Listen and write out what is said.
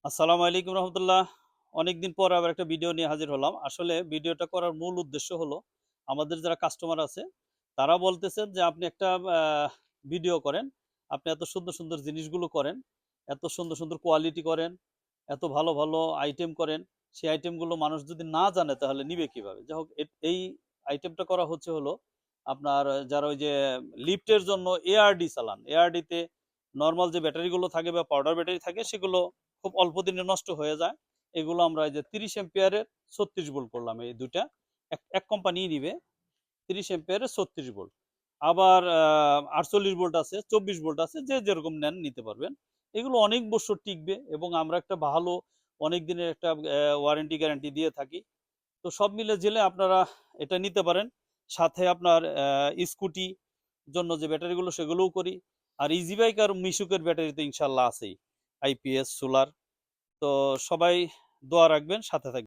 আসসালামু আলাইকুম রহমতুল্লাহ। অনেকদিন পর আবার একটা ভিডিও নিয়ে হাজির হলাম। আসলে ভিডিওটা করার মূল উদ্দেশ্য হলো, আমাদের যারা কাস্টমার আছে তারা বলতেছেন যে আপনি একটা ভিডিও করেন, আপনি এত সুন্দর সুন্দর জিনিসগুলো করেন, এত সুন্দর সুন্দর কোয়ালিটি করেন, এত ভালো ভালো আইটেম করেন, সেই আইটেমগুলো মানুষ যদি না জানে তাহলে নিবে কিভাবে? যাই হোক, এই আইটেমটা করা হচ্ছে হলো আপনার যারা ওই যে লিফটের জন্য এআরডি চালান, এআরডিতে নর্মাল যে ব্যাটারিগুলো থাকে বা পাউডার ব্যাটারি থাকে সেগুলো খুব অল্প দিনে নষ্ট হয়ে যায়। এগুলো আমরা এই যে 30 এম্পিয়ারের 36 ভোল্ট করলাম, এই দুইটা এক কোম্পানিই নিবে। 30 এম্পিয়ারের 36 ভোল্ট, আবার 48 ভোল্ট আছে, 24 ভোল্ট আছে, যে যেরকম নেন নিতে পারবেন। এগুলো অনেক বছর টিকবে এবং আমরা একটা ভালো অনেক দিনের একটা ওয়ারেন্টি গ্যারান্টি দিয়ে থাকি। তো সব মিলে জেলে আপনারা এটা নিতে পারেন। সাথে আপনার স্কুটি জন্য যে ব্যাটারিগুলো সেগুলোও করি। আর ইজি বাইক আর মিশুকের ব্যাটারি তো ইনশাল্লাহ আছেই, আইপিএস সোলার। তো সবাই দোয়া রাখবেন, সাথে থাকবেন।